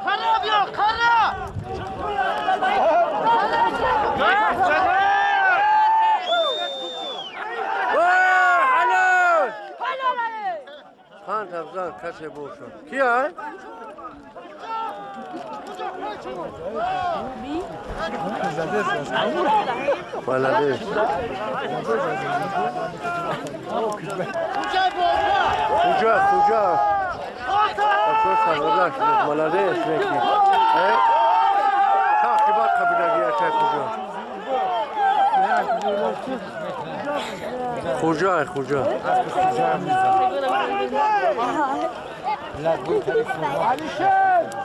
خراب یا خراب خان تفضل کسی بوشن کی های؟ ولده کجا افسوس سرگردن شدید ولده اسمکی تاقیبات قبیلگی اچه کجا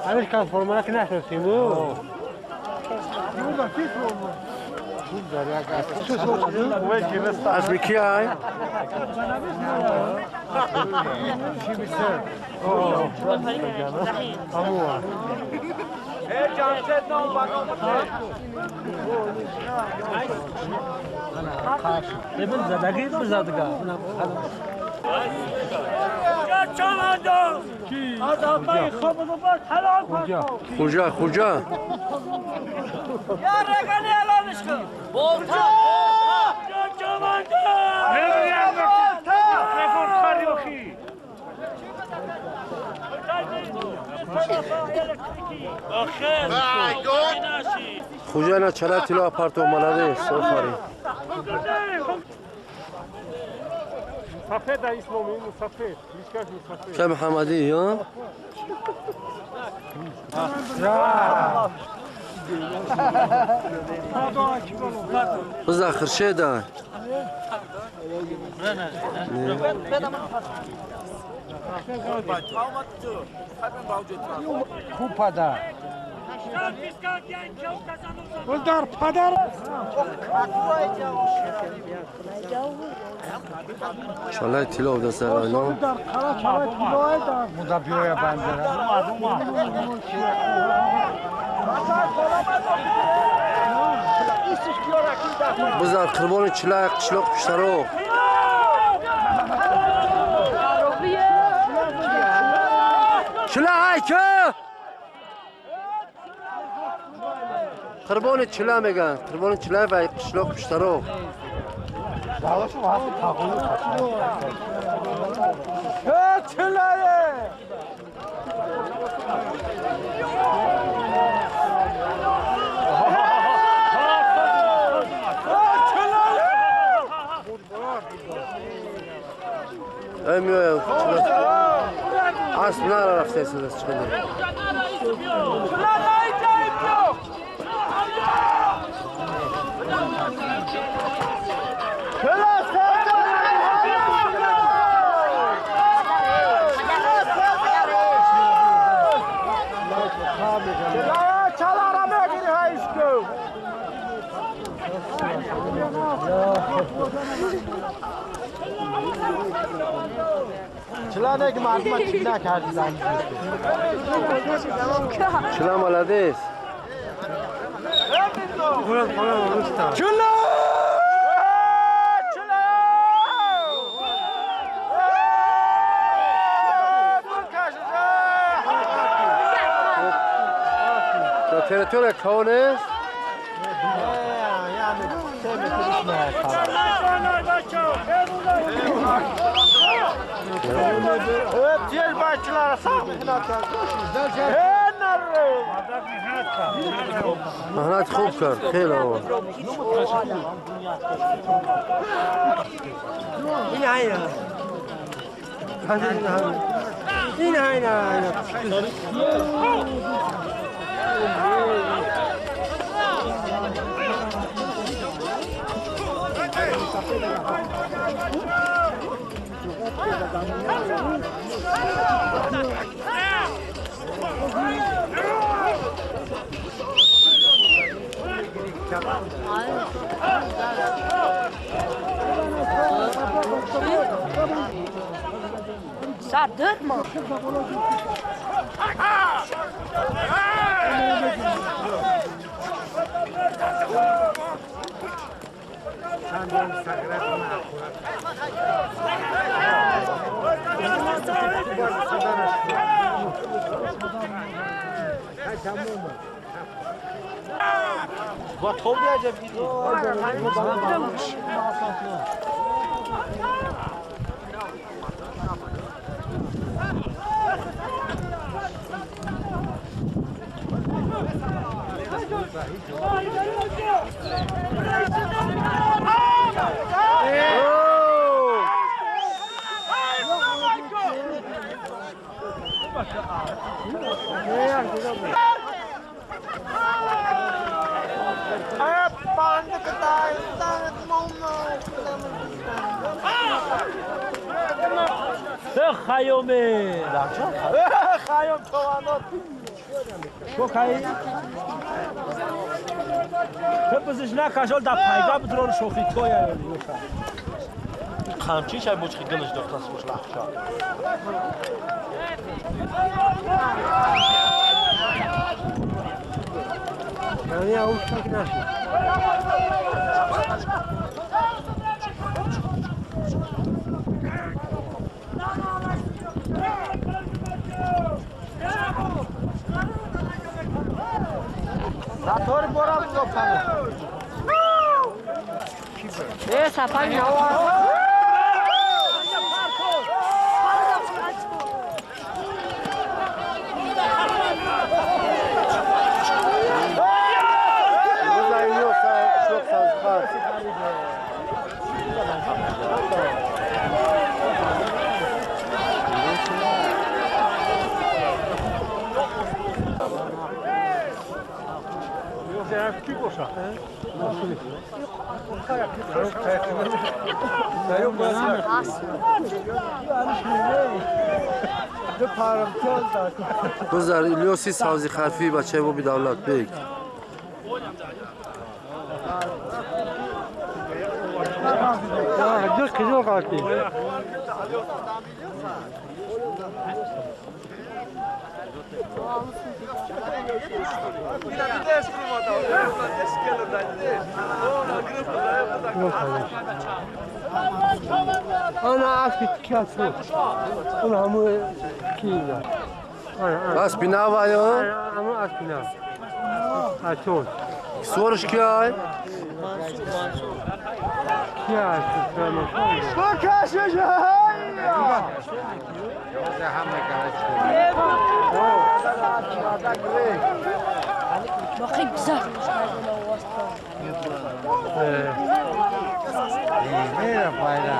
علیش کار فرمانه نشستیم اسمی کی های؟ کجا؟ یا رگانی اعلانش کن بولتا کجا نه چرا تیلا آپارتو ملاده سوفاری سفید اسمم اینو سفید میشکش سفید چه محمدی یا؟ بزا خرشید های خوب پدر در پدر شالله تیلا بوده سر آیلان مودا بیویا بندره بزن قربان چلاق قشلاق پشترو چلاق های که قربان چلا میگن قربان چلا و قشلاق پشترو میایم اسب نره رفته سدست چکنده چلا نگه مردم چی نکردن چلا ملاده است چلا تریتور کون است؟ Diğer bahçelere sağlıkına مهنت خوب کرد خیلی آور Sadık mı? با تو دیگه بیدی خیومه خیام توانات تو خیلی تو بزش نکشال در پیدا بدرون شوخی توی خمچی شای بوچ خیلی گلش دفتر سوش لحشا یعنی اوش تک نشید سطور برام گفتم سفر نوا بذار الیاسی سازی خرفی بچه بو بی دولت بگ جز کجا قاطی انا عارف كاسو انا هم كيلا بس بنا وایو انا اسكنا اتون سورش کیای يا سلام بکشش باقي بزاف میره فایده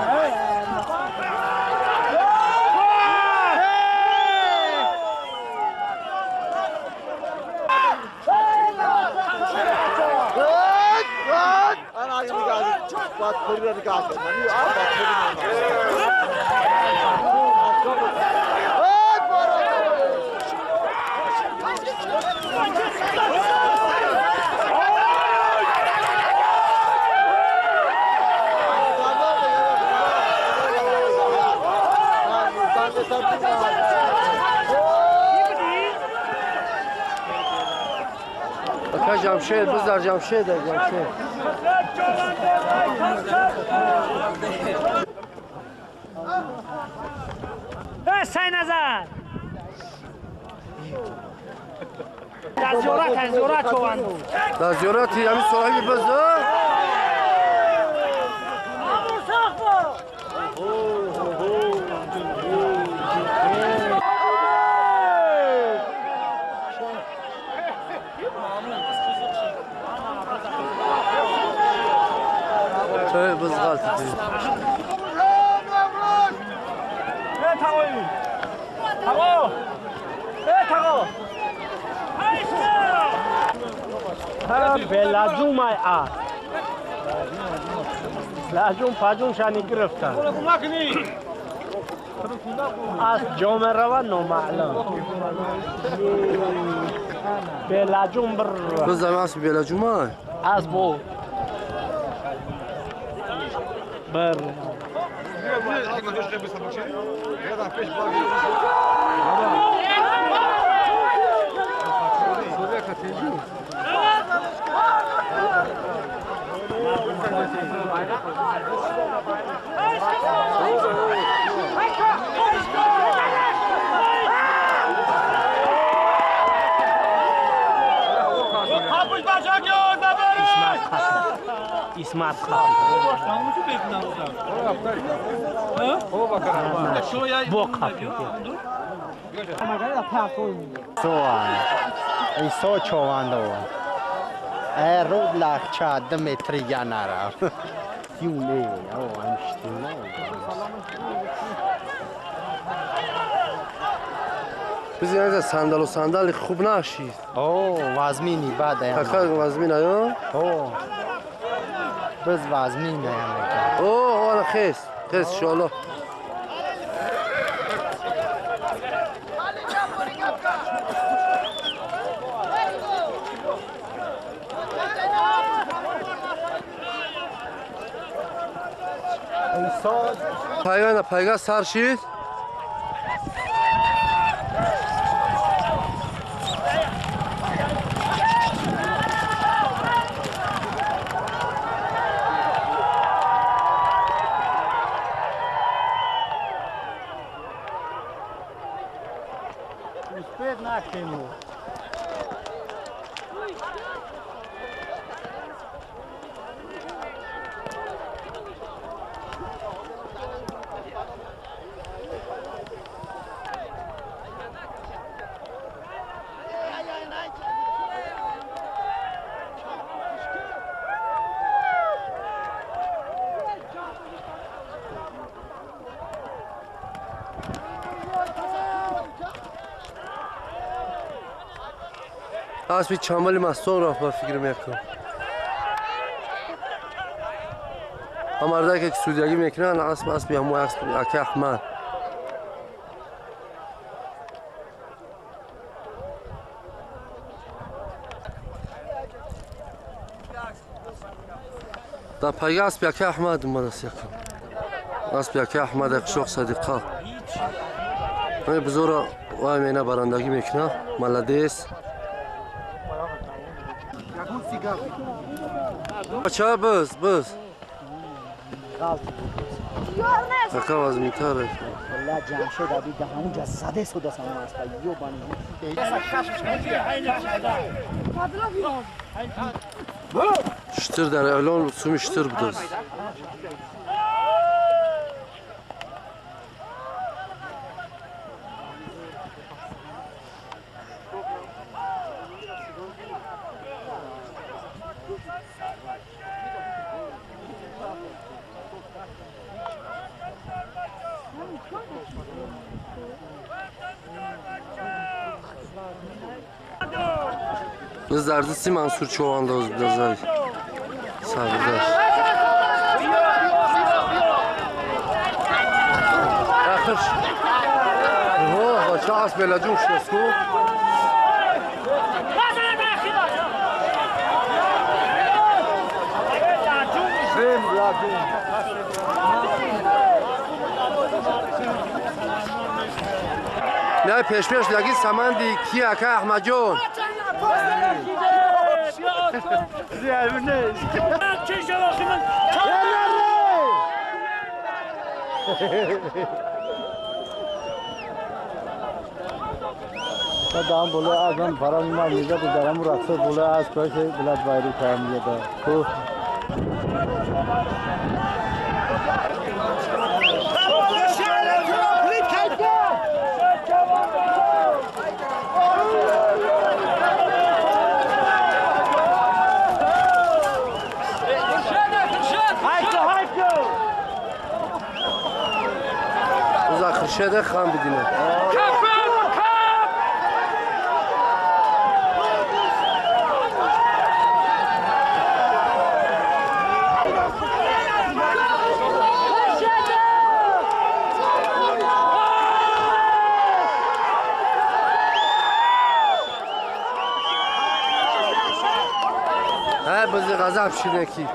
انا عايز بعد كوريا رجعت بکا جمشید بذار جمشید جمشید سعی نظر تزیورات چواندو دازیوراتی همین صاحبی بذار چه بزغال تدید لازم مای لازم پاجون شانی گرفتن از جامعه روان نامعلوم بلازم بر بذار اسب بیلا جمعه از بو بر İsmet kapı. Bu kapı. Soğan. İso çoğan da var. Rud lakça Dimitri Yanara. Yune. O anştına. Biz yani sandal و sandal خوب نشید. وزمینی بعد تکر وزمین آیا؟ بز وزمین دیم بکن حالا خیس شالا. پایگاه سر شید. اسپید نکنیم اسبی چمالی مستون رفت با فکر میکنم. مردایی که سودیگی میکنن اسبی همو اکی احمد. در پایگاه اسبی اکی احمد اومده یکم. اسبی اکی احمد اقشاق صدیقه. من بزرگ وای مینا برندگی میکنه. ملدیس. بچه بس اکا وزمین تره والله جمشید ابی ده همونجا زده سوده سامو است یو بانی شتر در اعلان سوم شتر بدوز Biz derdisi Mansur Çoğan'da biraz sabırdaş. Akış. Başka as belacım şurası. نه پیش لگی سمندی کیا که احمد جون دام بوله از من فرام ما میگه دارم رقص بوله از پاش بلاد بایری کار میده تو خرشده خان بدینه ها بزی غذاب شده کی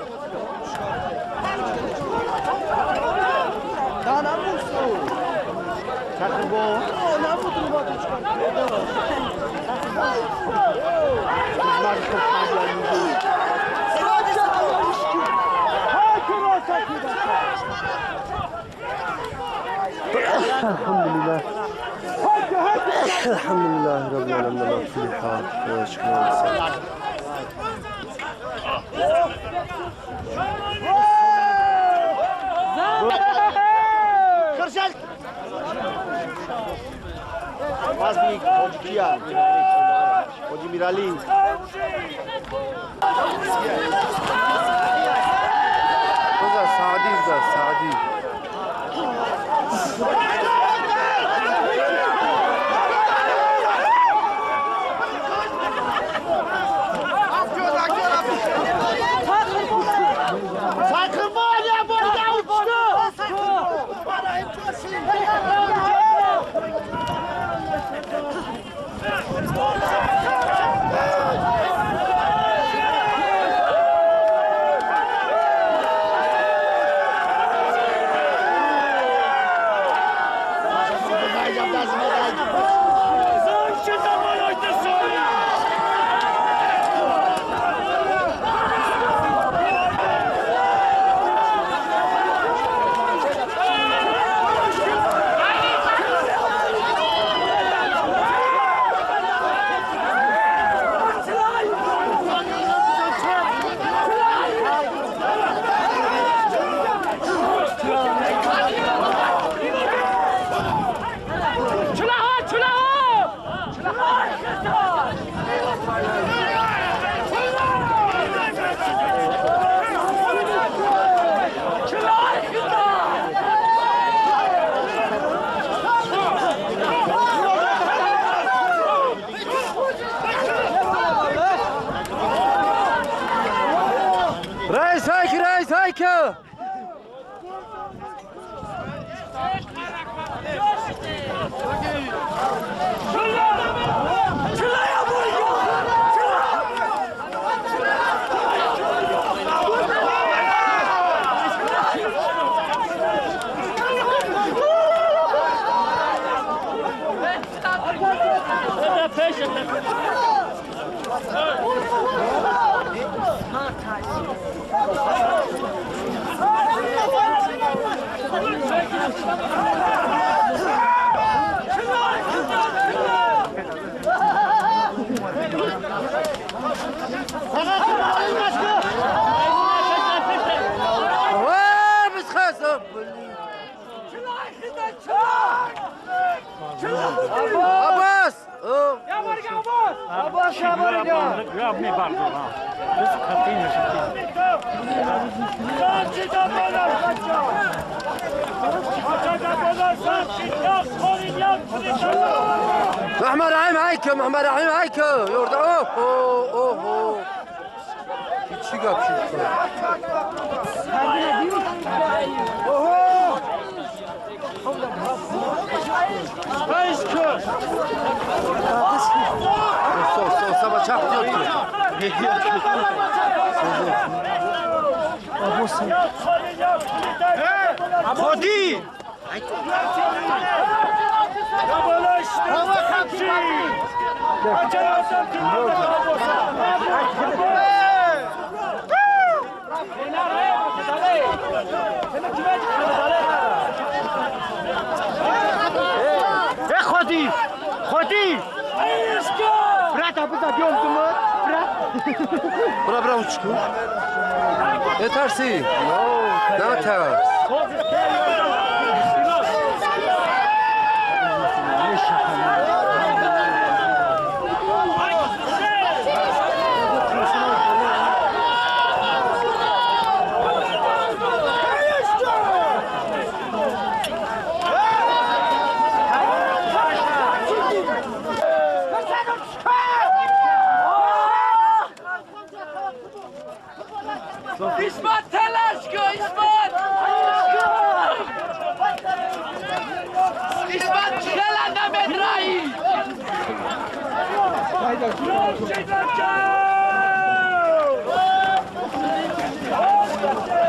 الحمد لله رب العالمين على كل حال واشكر Maznik, chodzi Kijan, chodzi Mirali. بذار سعدی بذار سعدی رئیس هایکه محمد رحیم هایکه یورده اوه چی گپ شد سبا چپ خودی خودی برات بذار بیام تو برا uçku yetersi ne ters İsmet telaş kö İsmet! İsmet gelende medrayı!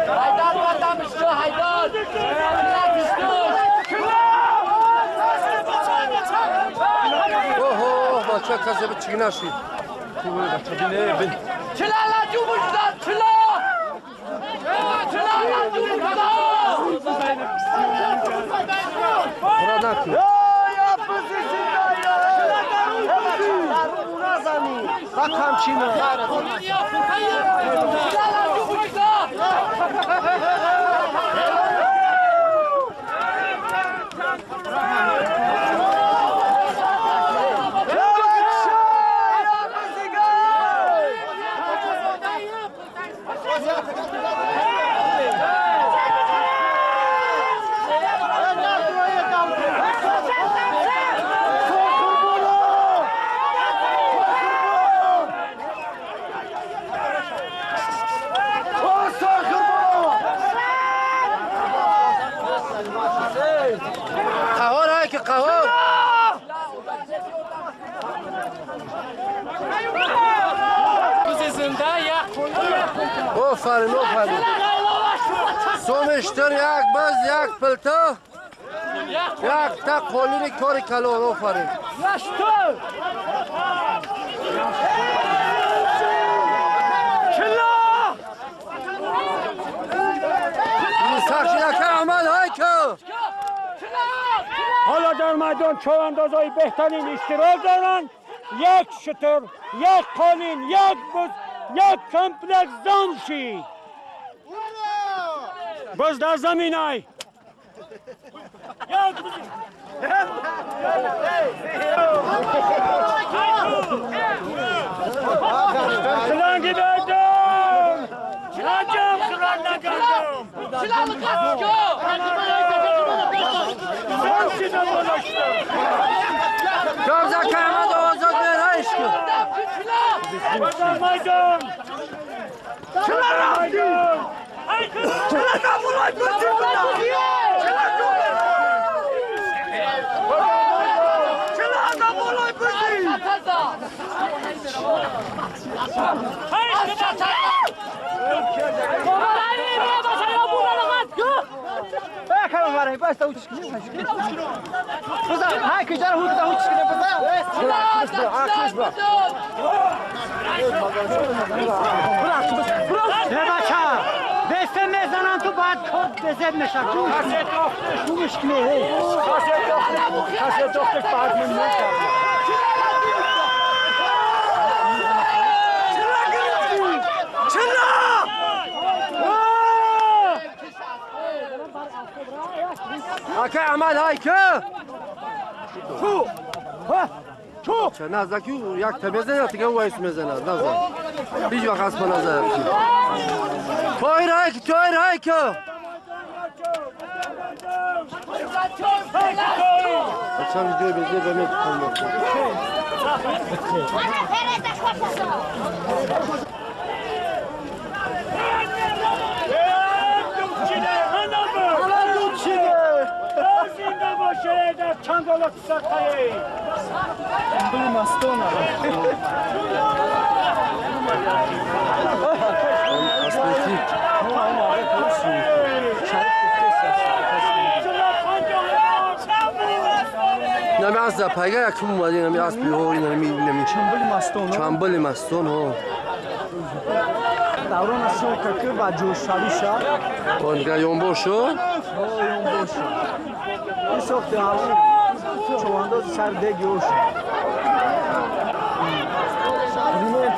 Haydar vatanmış kö Haydar! oho başka kasabı çıkınaşı Çılala cumhurda çıla! Çılala cumhurda! buradan kı Bak kamçını. Çılala cumhurda! قهار های که قهار آفرین آفرین سومشتر یک بز یک پلتا یک تا قولین کاری کلان آفرین سخشیدک احمد های که حالا در میدان چواندازهای بهترین اشتراک دارند. یک شتر، یک قالین، یک بز، یک کمپلکس زانشی. بز در زمین ای. سلانگی دادم. نجم سلان نگردم. جامزه که احمد آزاد برایش کن بزر میدان چلا میدان چلا کامولای بزر چلا کامولای بزر دسته میزنن تو باید کد بزد نشه تو مشکله کسی دختش باید من نکرد اکه احمد های که تو چه نزدکی یک تمیزه یا دیگه وایس میزنه نزد هیچ وقت از پا نزد تویر های که تویر های که اچه ویدیو بیزه بمید کنم در چنگالات سرخایی بلی مستون اسپیتی نمی از در پیگه یکم اومدی نمی از بیهوری نمی چنبلی مستون ها دوران از شو که با جوشاوی شد دیگه یونبو شد یونبو شد این ساخته همون چوانداز سر دیگه شد ریمه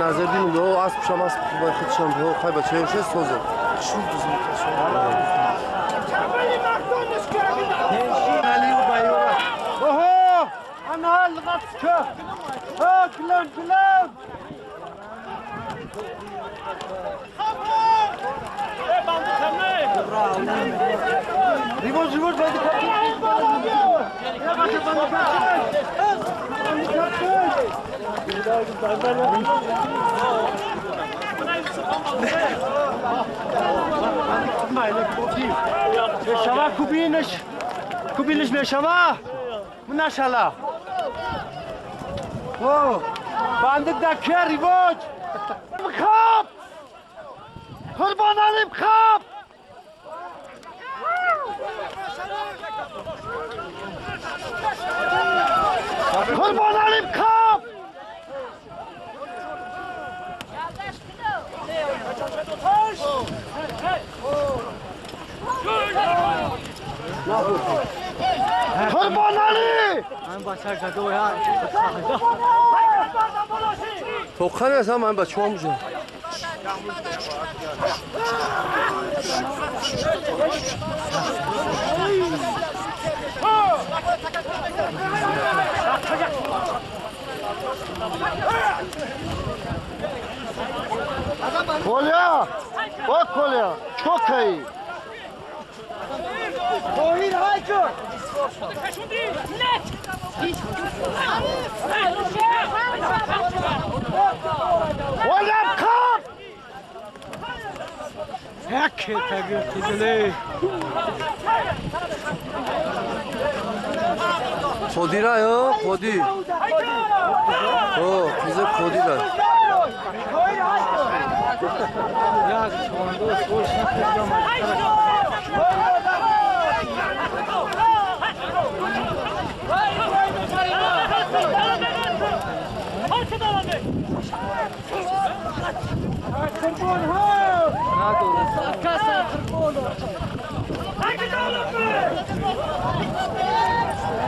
نظر دیم دو اسب شما اسب باید خودشم دو خواهی بچه هوشه سوزه اوه انا الغسكه كلام كلام ريبوز ريبوز شما کوبینش میشما مناشالله اوه بنده دکه ریواج بخواب قربان علیم خواب قربان علیم خواب تو خانه از من بچه هم جا Kolya! Bak Kolya! Çok iyi. توهین های جور Kolya kap! یک تگیر تیزلی خودی را یا خودی او پیزه خودی را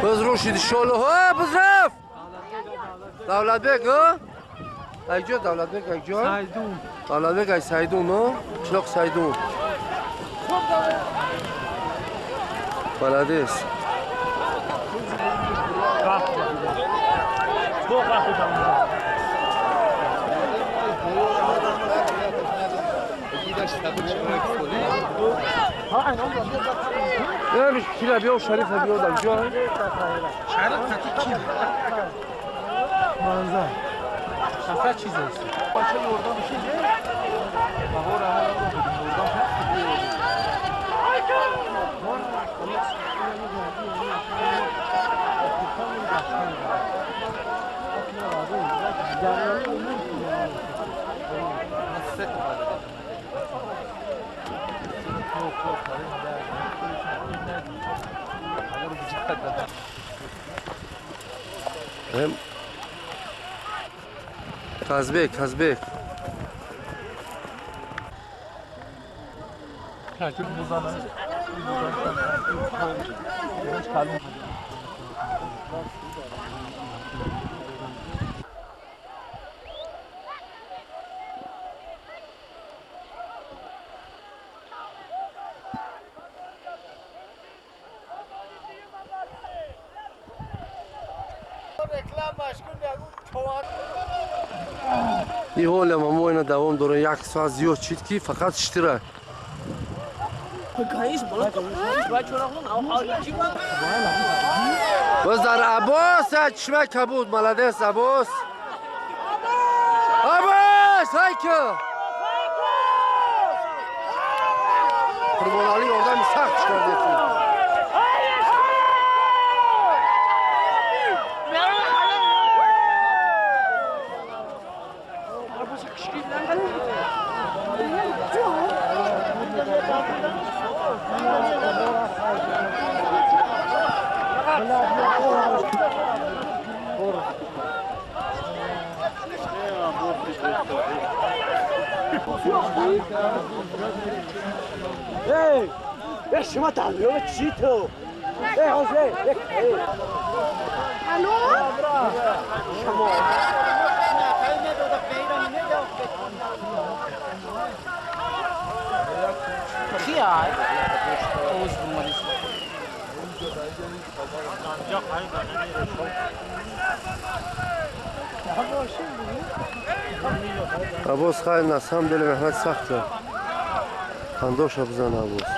بز روشیدی شالو ها بز رفت دولت بگ ها اگجا دولت بگ اگجا سایدون دولت بگ ای سایدون ها چلاق سایدون بلدیست نه کیلا بیا و شریف بیا در جا شرط خطی کی؟ منظر خفه چیز است هم کازبک این حال ما اینا دوام داره یک ساعت زیاد چید کی فقط اشتره باز در عباس چشمه کبود ملدست عباس عباس های که قربان علی آدم سخت کرده که ای شما تعلیم چی تو؟ ای حسین الو شما کی آی؟ عباس خیلی نسهم دل محمد سخت کرد خنداش بزن عباس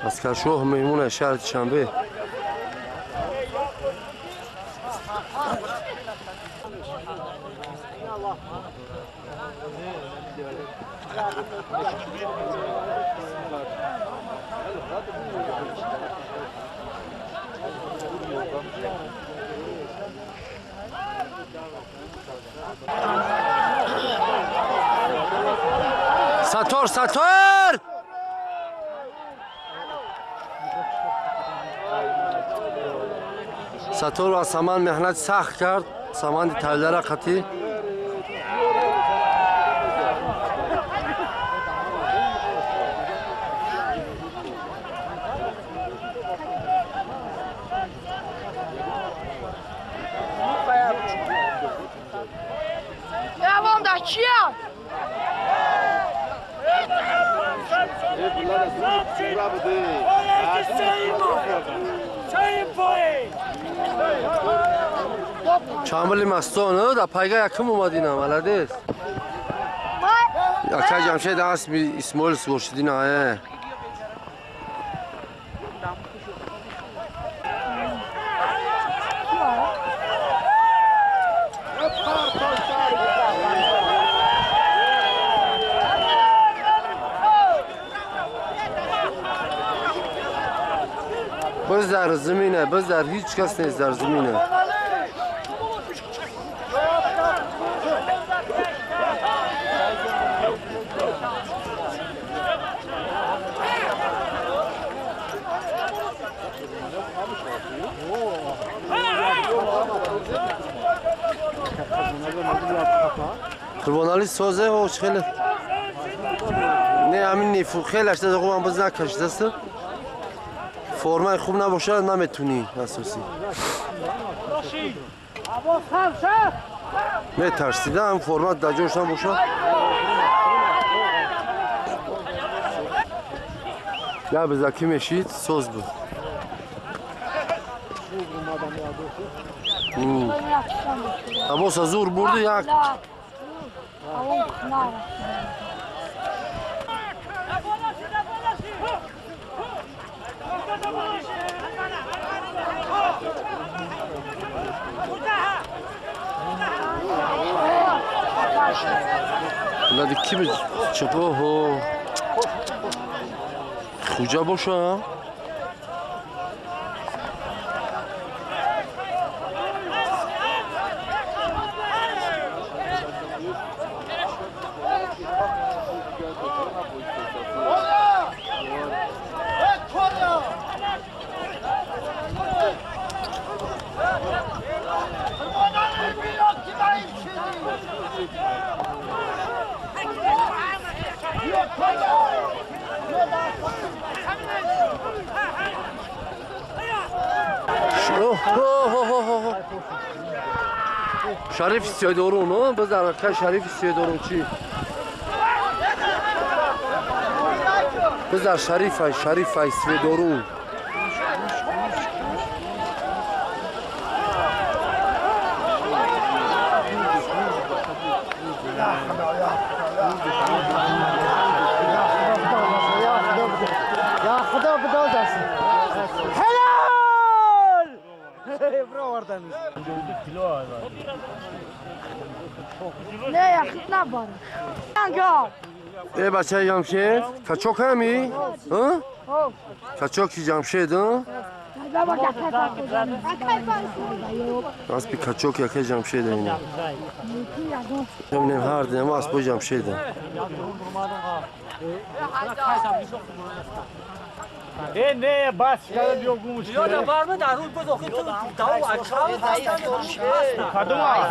اسکرشاه میمون شهر شنبه ساتور ساتور ساتور و سامان مهنت سخت کرد سامان تایلر خطی Devam da çiğ. چاملی مستانه در پایگاه یکم اومدین ملدیس یکه جمشید هست اسمال سورشدین های بز در زمینه بز در هیچ کس نیست در زمینه قربانالی سازه و خیلی نه همین نیفو خیلی اشته دقیقا من باز نکشده است فرمای خوب نباشه نمیتونی اساسی میترسیدم فرمات در جوش نباشه یا به زکی میشید سوز بود عباس زور برده یک ولادی کی به چپا ها خوجا باشه شریف استیدارون ها بذار که شریف استیدارون چی بذار شریف استیدارون یا خدا بدازش هلال برو وردن نه یخت نباره انگار ای بچه جمشید کچوک همی؟ کچوکی جمشید ها؟ بابا جکت از بی کچوک یکی جمشید اینه همینیم هر دیم از بای جمشید نه بس کردم یا گوش یادم برمه در روی بز آخی تو داو اچاو کدوم آقا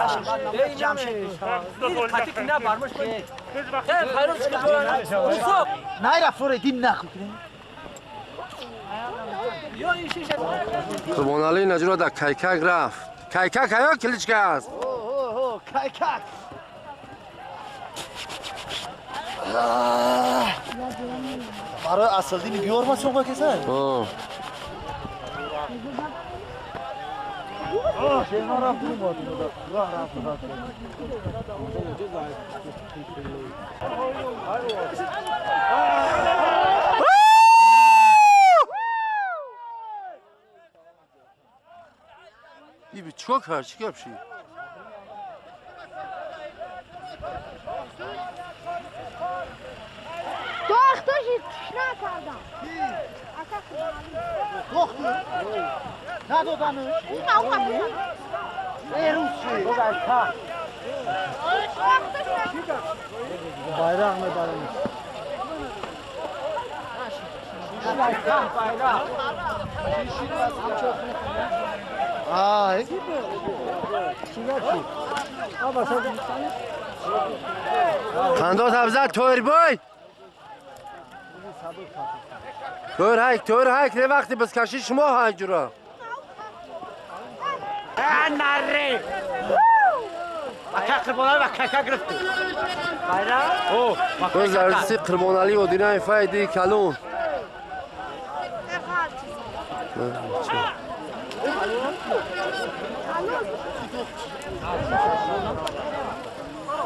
این خطی که نه برمش کنی خیروز که اوساق نه رفوره دین نخو یا این شیشه قربانالی نجرا در کیکک رفت کیکک ها کلیچکه است کایکک برای اصل دینی بیار ما چون باید کسای شینا رفت رو بادیم راه رفت ای بی چکا کرد چی کپشی تو اختاشی تشنه کردم دختر ندادمش این اومده ایروز چی؟ Bayrak medalimiz. Ay. Qandoq abzal to'rboy. To'rhak, ne vaqti biz kashish mo hajra. نره بکه قربانال بکه گرفتی او Biz arzisi Qurbanali و dinay faydi kalon.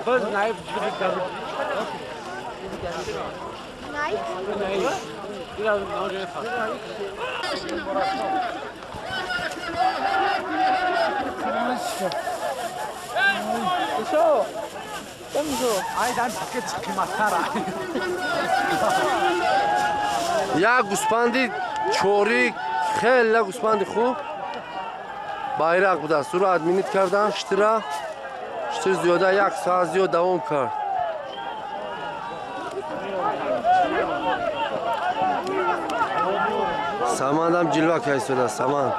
باز نایب aydan çıkmazlara Ya guspandi çorik خیلی گوسفند خوب bayrak bu da surat minit کردن اشترا اشتر زیاده یک ساعت زیاد دوام کرد سامان هم جلوه که ایستاده سامان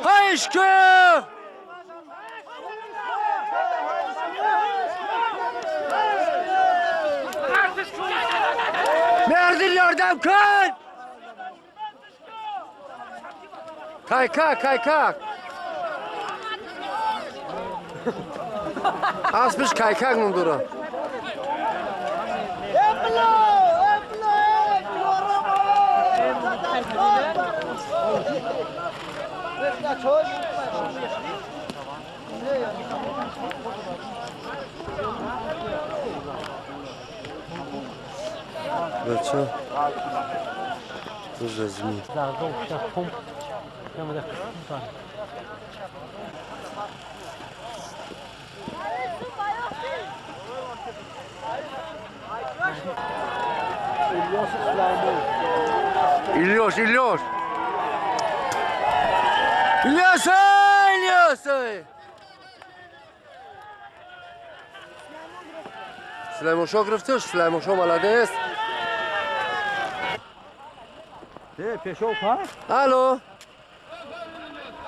Hayşkı! Merdin yardım kın! Kaykak! Asmış kaykak mı duru? Băță, răzmi. İlyos! İlyos! Süleyman Şah گرفته Süleyman Şah молодец. پیشو کن الو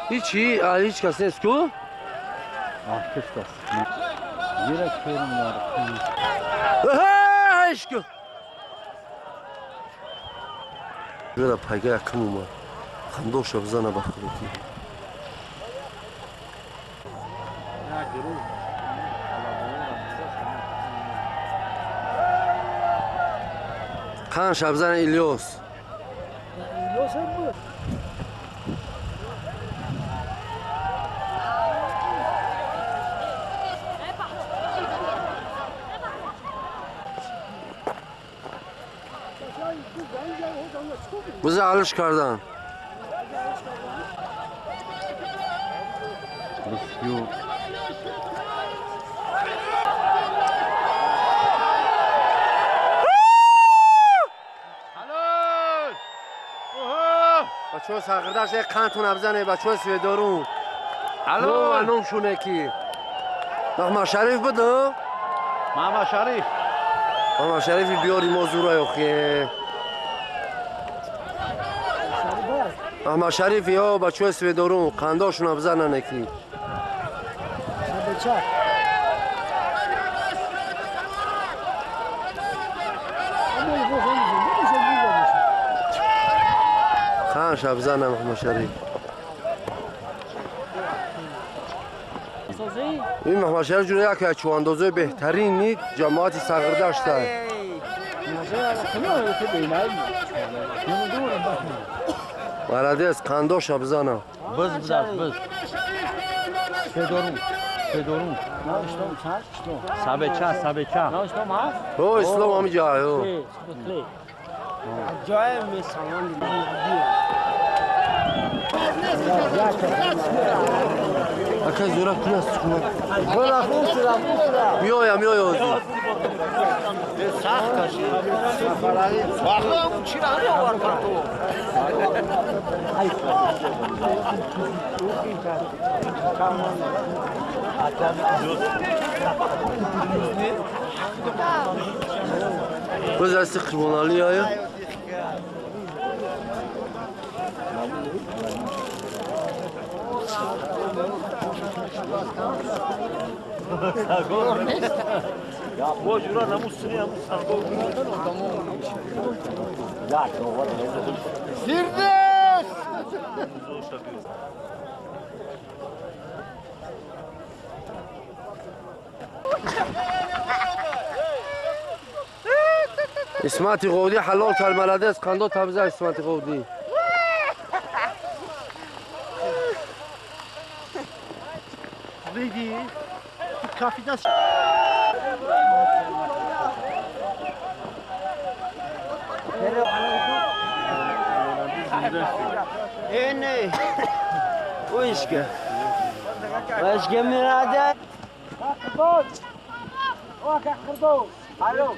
هیچ کس نیست کو کس کس یه کورم عشق بیا پایگاه یکم اومد خندوق شو بزنه بخوری خان شبزن ایلیوس Bizi alış kardan. Yok. بچه ها سرگردش یک قندتون ابزنه بچه ها سویدارون الو انوم شونه کی محمد شریف بده؟ محمد شریف محمد شریفی بیاری موضوع را یخیه محمد شریفی ها بچه ها سویدارون قنداشون ابزنه نکی خان شبزنه محمد شریف سازی این محمد جوری که چواندازای بهترین نید جماعتی سرگردش دار ولدیس کندوش بزنم Bız biraz bız. Fedorun. Fedorun. Sabeça, sabeça. ناشتم هست او اسلام همی جای او بخلی جای میسان اکا زورا کنه سخونه برا خوشم میایم میایم سخت کشی واقعا چی را آورد تو بز دستی قربانالی آیا اسماتی قودی حلال کل ملده از کندو تبزه اسماتی قودی بگی کافی دست اینه ویشکه ویشکه میراده الو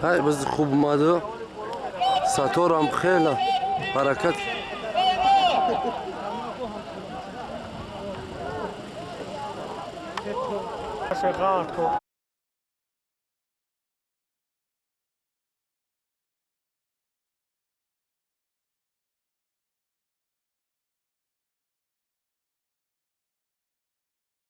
های بز خوب اومده ساتور هم خیلی حرکت